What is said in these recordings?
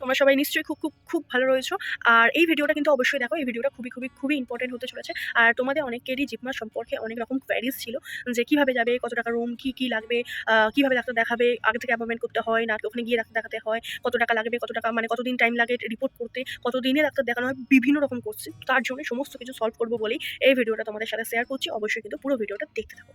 তোমরা সবাই নিশ্চয়ই খুব খুব খুব ভালো রয়েছো। আর এই ভিডিওটা কিন্তু অবশ্যই দেখো, এই ভিডিওটা খুবই খুবই খুবই ইম্পর্টেন্ট হতে চলেছে। আর তোমাদের অনেকেরই জিপমার সম্পর্কে অনেক রকম কোয়ারিজ ছিল, যে কিভাবে যাবে, কত টাকা রুম, কি কি লাগবে, কিভাবে ডাক্তার দেখাবে, আগে থেকে অ্যাপয়েন্টমেন্ট করতে হয় না ওখানে গিয়ে ডাক্তার দেখাতে হয়, কত টাকা লাগবে, কত টাকা মানে কতদিন টাইম লাগে রিপোর্ট করতে, কতদিনে ডাক্তার দেখানো হয়, বিভিন্ন রকম কোশ্চেন। তার জন্য সমস্ত কিছু সলভ করবো বলেই এই ভিডিওটা তোমাদের সাথে শেয়ার করছি। অবশ্যই কিন্তু পুরো ভিডিওটা দেখতে থাকো।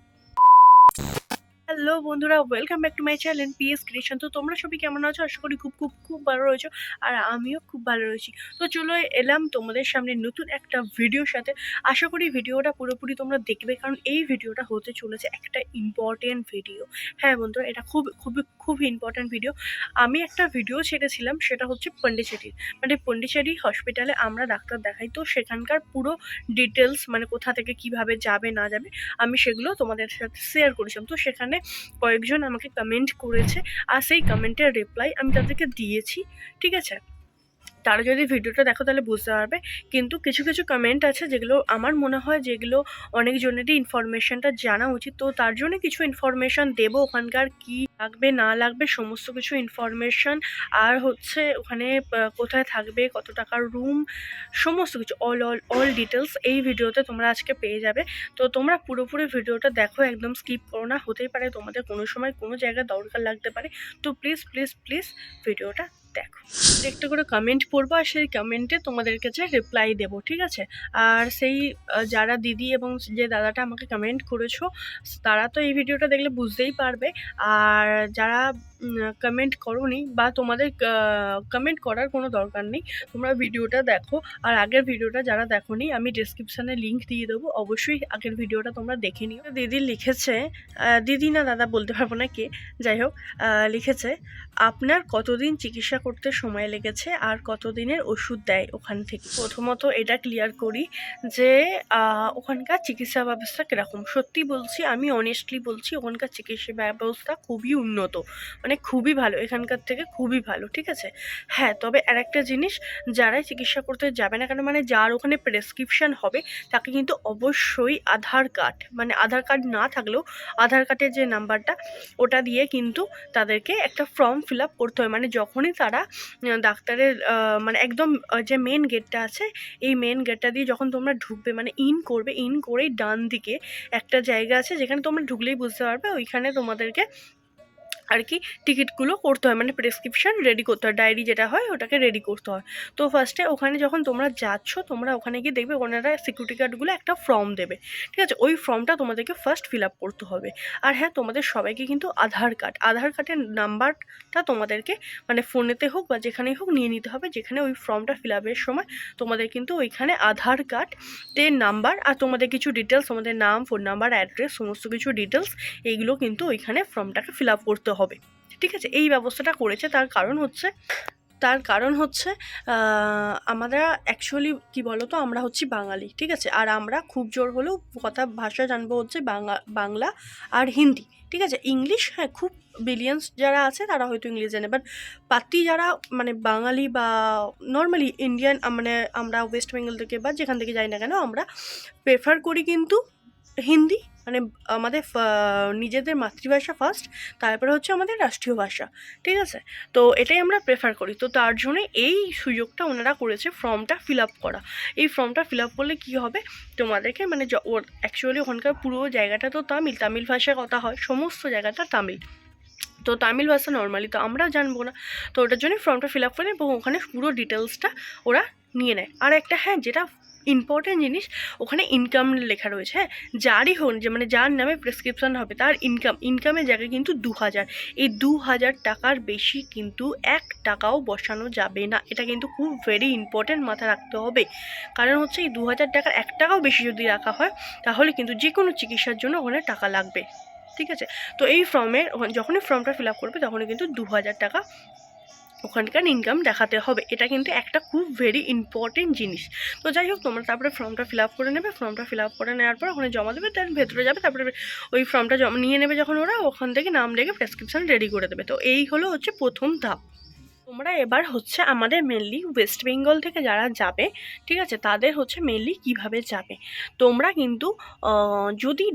হ্যালো বন্ধুরা, welcome back to my channel PS creation. তো তোমরা সবাই কেমন আছো? আশা করি খুব খুব খুব ভালো রয়েছো, আর আমিও খুব ভালো রয়েছি। তো চলো এলাম তোমাদের সামনে নতুন একটা ভিডিওর সাথে। আশা করি ভিডিওটা পুরোপুরি তোমরা দেখবে, কারণ এই ভিডিওটা হতে চলেছে একটা ইম্পর্টেন্ট ভিডিও। হ্যাঁ বন্ধুরা, এটা খুব খুবই খুব ইম্পর্টেন্ট ভিডিও। আমি একটা ভিডিও ছেড়েছিলাম, সেটা হচ্ছে পন্ডিচেরির, মানে পন্ডিচেরি হসপিটালে আমরা ডাক্তার দেখাই। তো সেখানকার পুরো ডিটেলস, মানে কোথা থেকে কিভাবে যাবে না যাবে, আমি সেগুলো তোমাদের সাথে শেয়ার করেছিলাম। তো সেখানে কয়েকজন আমাকে কমেন্ট করেছে, আর সেই কমেন্টের রিপ্লাই আমি তাদেরকে দিয়েছি। ঠিক আছে, তারা যদি ভিডিওটা দেখো তাহলে বুঝতে পারবে। কিন্তু কিছু কিছু কমেন্ট আছে যেগুলো আমার মনে হয় যেগুলো অনেকজনেরই ইনফরমেশনটা জানা উচিত। তো তার জন্য কিছু ইনফরমেশন দেবো, ওখানকার কি লাগবে না লাগবে সমস্ত কিছু ইনফরমেশন, আর হচ্ছে ওখানে কোথায় থাকবে, কত টাকার রুম, সমস্ত কিছু অল অল অল ডিটেলস এই ভিডিওতে তোমরা আজকে পেয়ে যাবে। তো তোমরা পুরোপুরি ভিডিওটা দেখো, একদম স্কিপ করো না। হতেই পারে তোমাদের কোনো সময় কোনো জায়গায় দরকার লাগতে পারে। তো প্লিজ প্লিজ প্লিজ ভিডিওটা দেখো। একটা করে কমেন্ট পড়বো, আর সেই কমেন্টে তোমাদের কাছে রিপ্লাই দেবো, ঠিক আছে? আর সেই যারা দিদি এবং যে দাদাটা আমাকে কমেন্ট করেছো, তারা তো এই ভিডিওটা দেখলে বুঝতেই পারবে। আর যারা কমেন্ট করোনি, বা তোমাদের কমেন্ট করার কোনো দরকার নেই, তোমরা ভিডিওটা দেখো। আর আগের ভিডিওটা যারা দেখোনি, আমি ডিসক্রিপশানে লিঙ্ক দিয়ে দেবো, অবশ্যই আগের ভিডিওটা তোমরা দেখে নিও। দিদি লিখেছে, দিদি না দাদা বলতে পারবো না কে, যাই হোক, লিখেছে আপনার কতদিন চিকিৎসা করতে সময় লেগেছে আর কতদিনের ওষুধ দেয় ওখান থেকে। প্রথমত এটা ক্লিয়ার করি যে ওখানকার চিকিৎসা ব্যবস্থা কীরকম। সত্যি বলছি, আমি অনেস্টলি বলছি, ওখানকার চিকিৎসা ব্যবস্থা খুবই উন্নত, মানে খুবই ভালো, এখানকার থেকে খুবই ভালো। ঠিক আছে, হ্যাঁ, তবে আর একটা জিনিস, যারাই চিকিৎসা করতে যাবে না কেন, মানে যার ওখানে প্রেসক্রিপশান হবে, তাকে কিন্তু অবশ্যই আধার কার্ড, মানে আধার কার্ড না থাকলেও আধার কার্ডের যে নাম্বারটা, ওটা দিয়ে কিন্তু তাদেরকে একটা ফর্ম ফিল আপ করতে হয়। মানে যখনই তারা ডাক্তারের মানে একদম যে মেন গেটটা আছে, এই মেন গেটটা দিয়ে যখন তোমরা ঢুকবে, মানে ইন করবে, ইন করেই ডান দিকে একটা জায়গা আছে, যেখানে তোমরা ঢুকলেই বুঝতে পারবে, ওইখানে তোমাদেরকে আর কি টিকিটগুলো করতে হয়, মানে প্রেসক্রিপশান রেডি করতে হয়, ডায়েরি যেটা হয় ওটাকে রেডি করতে হয়। তো ফার্স্টে ওখানে যখন তোমরা যাচ্ছ, তোমরা ওখানে গিয়ে দেখবে ওনারা সিকিউরিটি গার্ডগুলো একটা ফর্ম দেবে। ঠিক আছে, ওই ফর্মটা তোমাদেরকে ফার্স্ট ফিল আপ করতে হবে। আর হ্যাঁ, তোমাদের সবাইকে কিন্তু আধার কার্ডের নাম্বারটা তোমাদেরকে, মানে ফোনেতে হোক বা যেখানেই হোক, নিয়ে নিতে হবে। যেখানে ওই ফর্মটা ফিল আপের সময় তোমাদের কিন্তু ওইখানে আধার কার্ডের নাম্বার আর তোমাদের কিছু ডিটেলস, তোমাদের নাম, ফোন নাম্বার, অ্যাড্রেস, সমস্ত কিছু ডিটেলস, এইগুলো কিন্তু ওইখানে ফর্মটাকে ফিল আপ করতে হবে। ঠিক আছে, এই ব্যবস্থাটা করেছে। তার কারণ হচ্ছে আমরা অ্যাকচুয়ালি কী বলো তো, আমরা হচ্ছি বাঙালি। ঠিক আছে, আর আমরা খুব জোর হলেও ভাষা জানবো হচ্ছে বাংলা আর হিন্দি। ঠিক আছে, ইংলিশ হ্যাঁ, খুব বিলিয়ন্স যারা আছে তারা হয়তো ইংলিশ জানে, বাট পাতি যারা মানে বাঙালি বা নর্মালি ইন্ডিয়ান, মানে আমরা ওয়েস্ট বেঙ্গল থেকে বা যেখান থেকে যাই না কেন, আমরা প্রেফার করি কিন্তু হিন্দি, মানে আমাদের নিজেদের মাতৃভাষা ফার্স্ট, তারপরে হচ্ছে আমাদের রাষ্ট্রীয় ভাষা। ঠিক আছে, তো এটাই আমরা প্রেফার করি। তো তার জন্য এই সুযোগটা ওনারা করেছে ফর্মটা ফিল আপ করা। এই ফর্মটা ফিল আপ করলে কী হবে, তোমাদেরকে মানে অ্যাকচুয়ালি ওখানকার পুরো জায়গাটা তো তামিল ভাষায় কথা হয়, সমস্ত জায়গাটা তামিল। তো তামিল ভাষা নর্মালি তো আমরা জানবো না, তো ওটার জন্য ফর্মটা ফিল আপ করে এবং ওখানে পুরো ডিটেলসটা ওরা নিয়ে নেয়। আর একটা হ্যাঁ, যেটা ইম্পর্টেন্ট জিনিস, ওখানে ইনকাম লেখা রয়েছে। হ্যাঁ, যারই হোক, যে মানে যার নামে প্রেসক্রিপশান হবে, তার ইনকামের জায়গায় কিন্তু 2000, এই 2000 টাকার বেশি কিন্তু 1 টাকাও বসানো যাবে না। এটা কিন্তু খুব ভেরি ইম্পর্টেন্ট, মাথায় রাখতে হবে। কারণ হচ্ছে এই 2000 টাকার 1 টাকাও বেশি যদি রাখা হয়, তাহলে কিন্তু যে কোনো চিকিৎসার জন্য ওখানে টাকা লাগবে। ঠিক আছে, তো এই যখনই ফর্মটা ফিল আপ করবে, তখনই কিন্তু 2000 টাকা ওখানকার ইনকাম দেখাতে হবে। এটা কিন্তু একটা খুব ভেরি ইম্পর্টেন্ট জিনিস। তো যাই হোক, তোমরা তারপরে ফর্মটা ফিল আপ করে নেবে। ফর্মটা ফিল আপ করে নেওয়ার পর ওখানে জমা দেবে, দেন ভেতরে যাবে, তারপরে ওই ফর্মটা নিয়ে নেবে। যখন ওরা ওখান থেকে নাম লেগে প্রেসক্রিপশান রেডি করে দেবে। তো এই হচ্ছে প্রথম ধাপ। তোমরা এবার হচ্ছে আমাদের মেনলি ওয়েস্ট বেঙ্গল থেকে যারা যাবে, ঠিক আছে, তাদের হচ্ছে মেনলি কিভাবে যাবে। তোমরা কিন্তু যদি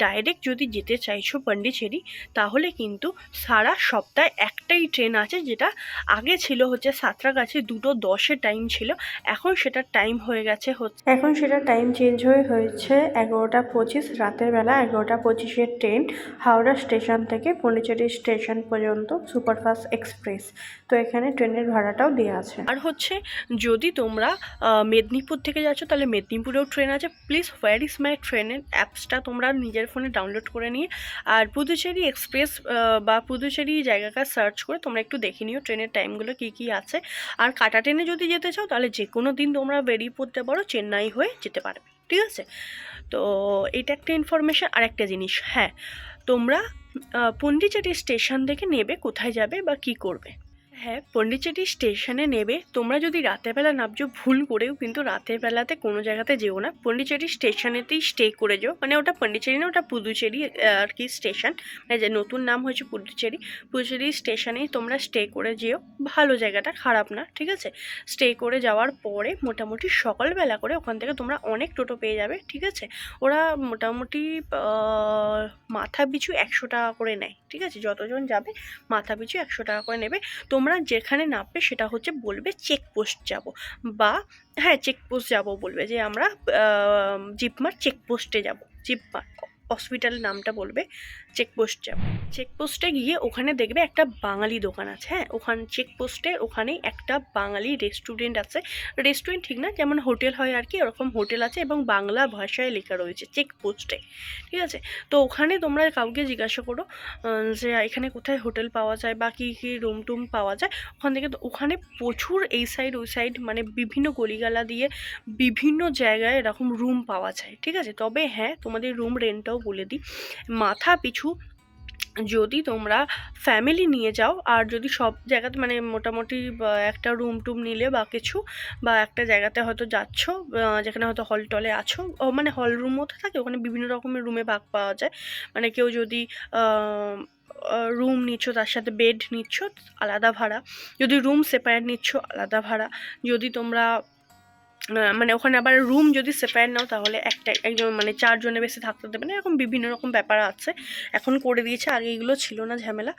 ডাইরেক্ট যদি যেতে চাইছো পন্ডিচেরি, তাহলে কিন্তু সারা সপ্তাহে একটাই ট্রেন আছে, যেটা আগে ছিল হচ্ছে সাঁতরাগাছি 2:10-এর টাইম ছিল, এখন সেটার টাইম হয়ে গেছে এখন সেটার টাইম চেঞ্জ হয়েছে 11:25 রাতের বেলা 11:25-এর ট্রেন হাওড়া স্টেশন থেকে পন্ডিচেরি স্টেশন পর্যন্ত সুপারফাস্ট এক্সপ্রেস। তো এখানে ট্রেনের ভাড়াটাও দেওয়া আছে। আর হচ্ছে যদি তোমরা মেদিনীপুর থেকে যাচ্ছ, তাহলে মেদিনীপুরেও ট্রেন আছে। প্লিজ হোয়ার ইজ মাই ট্রেনের অ্যাপসটা তোমরা নিজের ফোনে ডাউনলোড করে নিয়ে আর পুদুচেরি এক্সপ্রেস বা পুদুচেরি জায়গাটা সার্চ করে তোমরা একটু দেখে নিও ট্রেনের টাইমগুলো কী কী আছে। আর কাটা ট্রেনে যদি যেতে চাও, তাহলে যে কোনো দিন তোমরা বেরিয়ে পড়তে পারো, চেন্নাই হয়ে যেতে পারবে, ঠিক আছে। তো এটা একটা ইনফরমেশান। আর একটা জিনিস, হ্যাঁ, তোমরা পন্ডিচেরি স্টেশন থেকে নেবে কোথায় যাবে বা কি করবে। হ্যাঁ, পন্ডিচেরি স্টেশনে নেবে। তোমরা যদি রাতের বেলা নামছো, ভুল করেও কিন্তু রাতের বেলাতে কোনো জায়গাতে যেও না, পন্ডিচেরি স্টেশনেতেই স্টে করে যেও। মানে ওটা পন্ডিচেরি না, ওটা পুদুচেরি আর কি স্টেশন, মানে যে নতুন নাম হয়েছে পুদুচেরি স্টেশনেই তোমরা স্টে করে যেও। ভালো জায়গাটা, খারাপ না, ঠিক আছে। স্টে করে যাওয়ার পরে মোটামুটি সকালবেলা করে ওখান থেকে তোমরা অনেক টোটো পেয়ে যাবে, ঠিক আছে। ওরা মোটামুটি মাথা পিছু 100 টাকা করে নেয়, ঠিক আছে। যতজন যাবে মাথা পিছু 100 টাকা করে নেবে। তোমরা যেখানে নামবে সেটা হচ্ছে বলবে চেকপোস্ট যাব, বা হ্যাঁ চেকপোস্ট যাব বলবে, যে আমরা জিপমার চেকপোস্টে যাব। জিপমার হসপিটালের নামটা বলবে, চেকপোস্ট যাব। চেকপোস্টে গিয়ে ওখানে দেখবে একটা বাঙালি দোকান আছে। হ্যাঁ, চেকপোস্টে ওখানেই একটা বাঙালি রেস্টুরেন্ট আছে। রেস্টুরেন্ট ঠিক না, যেমন হোটেল হয় আর কি, ওরকম হোটেল আছে এবং বাংলা ভাষায় লেখা রয়েছে চেকপোস্টে, ঠিক আছে। তো ওখানে তোমরা কাউকে জিজ্ঞাসা করো যে এখানে কোথায় হোটেল পাওয়া যায় বা কী কী রুম টুম পাওয়া যায়। ওখান থেকে তো ওখানে প্রচুর এই সাইড ওই সাইড মানে বিভিন্ন গলিগালা দিয়ে বিভিন্ন জায়গায় এরকম রুম পাওয়া যায়, ঠিক আছে। তবে হ্যাঁ, তোমাদের রুম রেন্টটাও বলে দিই, মাথা পিছু যদি তোমরা ফ্যামিলি নিয়ে যাও, আর যদি সব জায়গাতে মানে মোটামুটি একটা রুম টুম নিলে বা কিছু, বা একটা জায়গাতে হয়তো যাচ্ছ যেখানে হয়তো হল টলে আছো, মানে হল রুমও তো থাকে ওখানে, বিভিন্ন রকমের রুমে ভাগ পাওয়া যায়। মানে কেউ যদি রুম নিচ্ছ তার সাথে বেড নিচ্ছ আলাদা ভাড়া, যদি রুম সেপারেট নিচ্ছ আলাদা ভাড়া, যদি তোমরা মানে ওখানে আবার রুম যদি সেপারেট নাও তাহলে একজন মানে 4 জনের বেশি থাকতে দেবে না, এরকম বিভিন্ন রকম ব্যাপার আছে, এখন করে দিয়েছে, আগে এগুলো ছিল না ঝামেলা।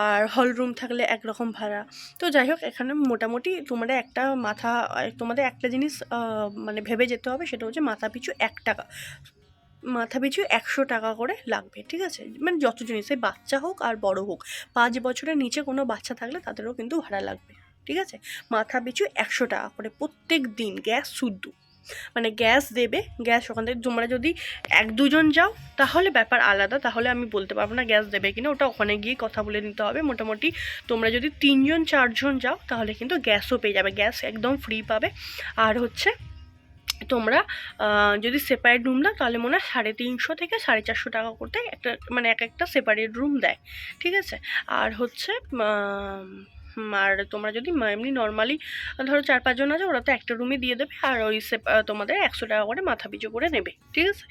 আর হল রুম থাকলে একরকম ভাড়া। তো যাই হোক, এখানে মোটামুটি তোমাদের একটা জিনিস মানে ভেবে যেতে হবে, সেটা হচ্ছে মাথা পিছু 100 টাকা করে লাগবে, ঠিক আছে। মানে যত জিনিসে বাচ্চা হোক আর বড় হোক, 5 বছরের নিচে কোনো বাচ্চা থাকলে তাদেরও কিন্তু ভাড়া লাগবে, ঠিক আছে। মাথা পিছু 100 টাকা করে প্রত্যেক দিন, গ্যাস শুদ্ধ, মানে গ্যাস দেবে। গ্যাস ওখান থেকে তোমরা যদি 1-2 জন যাও তাহলে ব্যাপার আলাদা, তাহলে আমি বলতে পারবো না গ্যাস দেবে কিনা, ওটা ওখানে গিয়ে কথা বলে নিতে হবে। মোটামুটি তোমরা যদি 3-4 জন যাও তাহলে কিন্তু গ্যাসও পেয়ে যাবে, গ্যাস একদম ফ্রি পাবে। আর হচ্ছে তোমরা যদি সেপারেট রুম দাও তাহলে মনে হয় 350 থেকে 450 টাকা করতে একটা মানে একটা সেপারেট রুম দেয়, ঠিক আছে। আর হচ্ছে আর তোমরা যদি এমনি নর্মালি ধরো 4-5 জন আছে, ওরা তো একটা রুমই দিয়ে দেবে, আর ওই তোমাদের 100 টাকা করে মাথা পিছু করে নেবে, ঠিক আছে।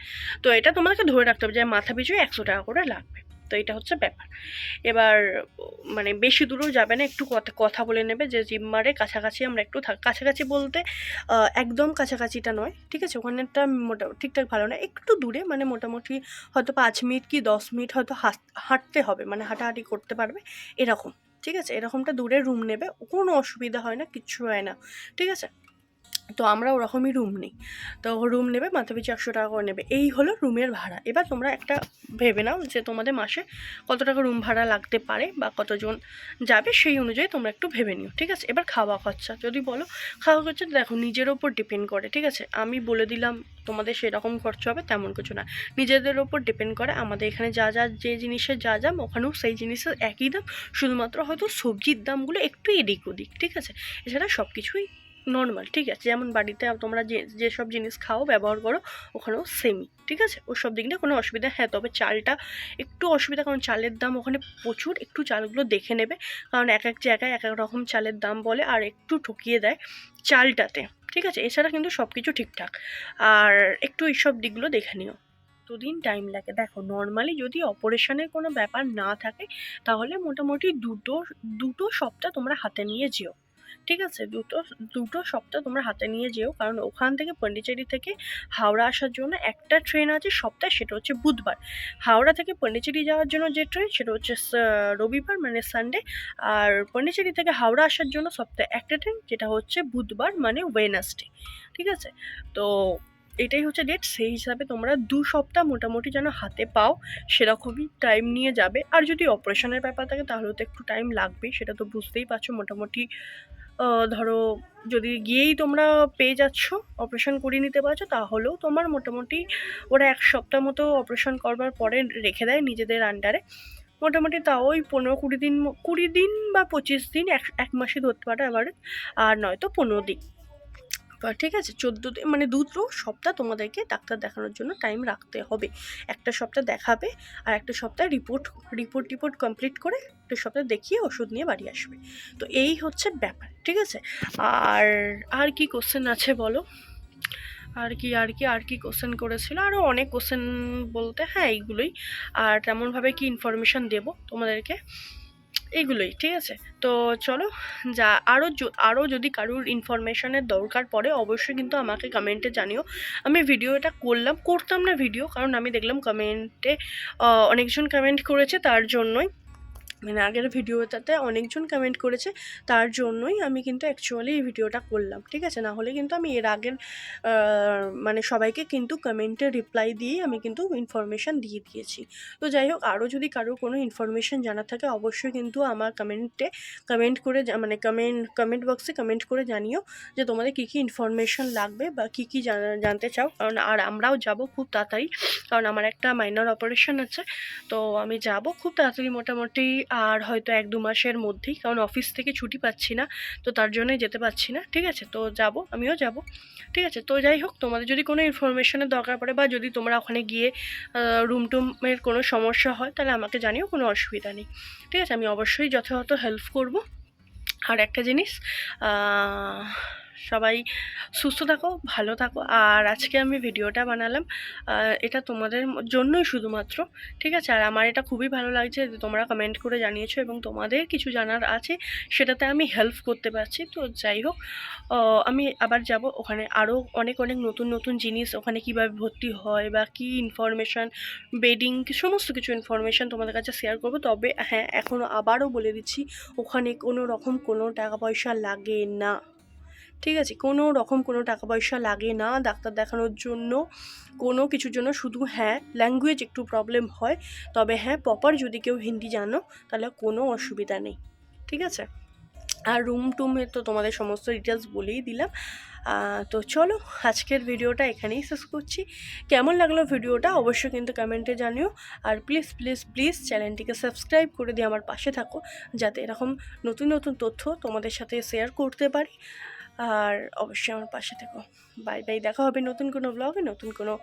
তো এটা তোমাদেরকে ধরে রাখতে হবে যে মাথা পিছু 100 টাকা করে লাগবে। তো এটা হচ্ছে ব্যাপার। এবার মানে বেশি দূরেও যাবে না, একটু কথা বলে নেবে যে জিপমারে কাছাকাছি আমরা একটু কাছাকাছি বলতে একদম কাছাকাছিটা নয়, ঠিক আছে। ওখানেরটা ঠিকঠাক ভালো না, একটু দূরে, মানে মোটামুটি হয়তো 5 মিনিট কি 10 মিনিট হয়তো হাঁটতে হবে, মানে হাঁটাহাঁটি করতে পারবে এরকম, ঠিক আছে। এরকমটা দূরে রুম নেবে, কোনো অসুবিধা হয় না, কিচ্ছু হয় না, ঠিক আছে। তো আমরা ওরকমই রুম নিই। তো রুম নেবে মাথা পিছু 100 টাকা করে নেবে, এই হলো রুমের ভাড়া। এবার তোমরা একটা ভেবে নাও যে তোমাদের মাসে কত টাকা রুম ভাড়া লাগতে পারে বা কতজন যাবে, সেই অনুযায়ী তোমরা একটু ভেবে নিও, ঠিক আছে। এবার খাওয়া খরচা যদি বলো, খাওয়া খরচা দেখো নিজের ওপর ডিপেন্ড করে, ঠিক আছে। আমি বলে দিলাম তোমাদের সেরকম খরচা হবে তেমন কিছু না, নিজেদের ওপর ডিপেন্ড করে। আমাদের এখানে যে জিনিসের যা দাম, ওখানেও সেই জিনিসের একই দাম, শুধুমাত্র হয়তো সবজির দামগুলো একটু এদিক ওদিক, ঠিক আছে। এছাড়া সব কিছুই নর্মাল, ঠিক আছে। যেমন বাড়িতে তোমরা যেসব জিনিস খাও ব্যবহার করো, ওখানেও সেমই, ঠিক আছে। ওসব দিক নিয়ে কোনো অসুবিধা, হ্যাঁ তবে চালটা একটু অসুবিধা, কারণ চালের দাম ওখানে প্রচুর, একটু চালগুলো দেখে নেবে, কারণ এক এক জায়গায় এক এক রকম চালের দাম বলে আর একটু ঠকিয়ে দেয় চালটাতে, ঠিক আছে। এছাড়া কিন্তু সব কিছু ঠিকঠাক, আর একটু এইসব দিকগুলো দেখে নিও। কতদিন টাইম লাগে দেখো, নর্মালি যদি অপারেশনের কোনো ব্যাপার না থাকে তাহলে মোটামুটি দুটো সপ্তাহ তোমরা হাতে নিয়ে যেও। ঠিক আছে, দুটো সপ্তাহ তোমরা হাতে নিয়ে যেও, কারণ ওখান থেকে পন্ডিচেরি থেকে হাওড়া আসার জন্য একটা ট্রেন আছে সপ্তাহে, সেটা হচ্ছে বুধবার। হাওড়া থেকে পন্ডিচেরি যাওয়ার জন্য যে ট্রেন সেটা হচ্ছে রবিবার মানে সানডে। আর পন্ডিচেরি থেকে হাওড়া আসার জন্য সপ্তাহে একটা ট্রেন, যেটা হচ্ছে বুধবার মানে ওয়েডনেসডে। ঠিক আছে, তো এটাই হচ্ছে ডেট। সেই হিসাবে তোমরা 2 সপ্তাহ মোটামুটি যেন হাতে পাও, সেরকমই টাইম নিয়ে যাবে। আর যদি অপারেশনের ব্যাপার থাকে তাহলে তো একটু টাইম লাগবেই, সেটা তো বুঝতেই পারছো। মোটামুটি ধরো যদি গিয়েই তোমরা পেয়ে যাচ্ছ, অপারেশন করিয়ে নিতে পারছো, তাহলেও তোমার মোটামুটি ওরা 1 সপ্তাহ মতো অপারেশন করবার পরে রেখে দেয় নিজেদের আন্ডারে। মোটামুটি তাও ওই 15-20 দিন, 20 দিন বা 25 দিন, এক মাসে ধরতে পারো এবারে, আর নয়তো 15 দিন। ঠিক আছে, 14 দিন মানে 2 সপ্তাহ তোমাদেরকে ডাক্তার দেখানোর জন্য টাইম রাখতে হবে। একটা সপ্তাহ দেখাবে আর একটা সপ্তাহ রিপোর্ট কমপ্লিট করে একটা সপ্তাহ দেখিয়ে ওষুধ নিয়ে বাড়ি আসবে। তো এই হচ্ছে ব্যাপার, ঠিক আছে। আর আর কি কোশ্চেন আছে বলো? আর কি কোশ্চেন করেছিল? আরও অনেক কোশ্চেন বলতে হ্যাঁ এইগুলোই। আর তেমনভাবে কি ইনফরমেশান দেবো তোমাদেরকে, এইগুলোই। ঠিক আছে, তো চলো যা আরও যদি কারোর ইনফরমেশনের দরকার পড়ে অবশ্যই কিন্তু আমাকে কমেন্টে জানিও। আমি ভিডিওটা করতাম না ভিডিও, কারণ আমি দেখলাম কমেন্টে অনেকজন কমেন্ট করেছে, তার জন্যই মানে আগের ভিডিওটাতে অনেকজন কমেন্ট করেছে, তার জন্যই আমি কিন্তু অ্যাকচুয়ালি এই ভিডিওটা করলাম। ঠিক আছে, না হলে কিন্তু আমি এর আগের মানে সবাইকে কিন্তু কমেন্টে রিপ্লাই দিয়ে আমি কিন্তু ইনফরমেশান দিয়ে দিয়েছি। তো যাই হোক, আরও যদি কারোর কোনো ইনফরমেশান জানার থাকে অবশ্যই কিন্তু আমার কমেন্ট করে মানে কমেন্ট বক্সে কমেন্ট করে জানিও যে তোমাদের কী কী ইনফরমেশান লাগবে বা কী কী জানতে চাও। কারণ আর আমরাও যাব খুব তাড়াতাড়ি, কারণ আমার একটা মাইনর অপারেশন আছে, তো আমি যাব খুব তাড়াতাড়ি মোটামুটি, আর হয়তো 1-2 মাসের মধ্যেই, কারণ অফিস থেকে ছুটি পাচ্ছি না, তো তার জন্যই যেতে পারছি না। ঠিক আছে, তো আমিও যাব। ঠিক আছে, তো যাই হোক, তোমাদের যদি কোনো ইনফরমেশনের দরকার পড়ে বা যদি তোমরা ওখানে গিয়ে রুমের কোনো সমস্যা হয় তাহলে আমাকে জানিও, কোনো অসুবিধা নেই। ঠিক আছে, আমি অবশ্যই যথাযথ হেল্প করব। আর একটা জিনিস, সবাই সুস্থ থাকো, ভালো থাকো। আর আজকে আমি ভিডিওটা বানালাম এটা তোমাদের জন্যই শুধুমাত্র। ঠিক আছে, আর আমার এটা খুবই ভালো লাগছে যে তোমরা কমেন্ট করে জানিয়েছো এবং তোমাদের কিছু জানার আছে সেটাতে আমি হেল্প করতে পারছি। তো যাই হোক, আমি আবার যাব ওখানে, আরও অনেক নতুন জিনিস, ওখানে কীভাবে ভর্তি হয় বা কী ইনফরমেশান, বেডিং, সমস্ত কিছু ইনফরমেশান তোমাদের কাছে শেয়ার করবো। তবে হ্যাঁ, এখনও আবারও বলে দিচ্ছি, ওখানে কোনো রকম কোনো টাকা পয়সা লাগে না। ঠিক আছে, কোনো রকম কোনো টাকা পয়সা লাগে না ডাক্তার দেখানোর জন্য, কোনো কিছুর জন্য। শুধু হ্যাঁ, ল্যাঙ্গুয়েজ একটু প্রবলেম হয়, তবে হ্যাঁ প্রপার যদি কেউ হিন্দি জানো তাহলে কোনো অসুবিধা নেই। ঠিক আছে, আর রুমে তো তোমাদের সমস্ত ডিটেলস বলেই দিলাম। তো চলো, আজকের ভিডিওটা এখানেই শেষ করছি। কেমন লাগলো ভিডিওটা অবশ্যই কিন্তু কমেন্টে জানিও। আর প্লিজ চ্যানেলটিকে সাবস্ক্রাইব করে দিয়ে আমার পাশে থাকো, যাতে এরকম নতুন তথ্য তোমাদের সাথে শেয়ার করতে পারি। আর অবশ্যই আমার পাশে থেকো। বাই, দেখা হবে নতুন কোনো ব্লগে, নতুন কোনো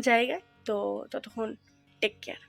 জায়গায়। তো ততক্ষণ টেক কেয়ার।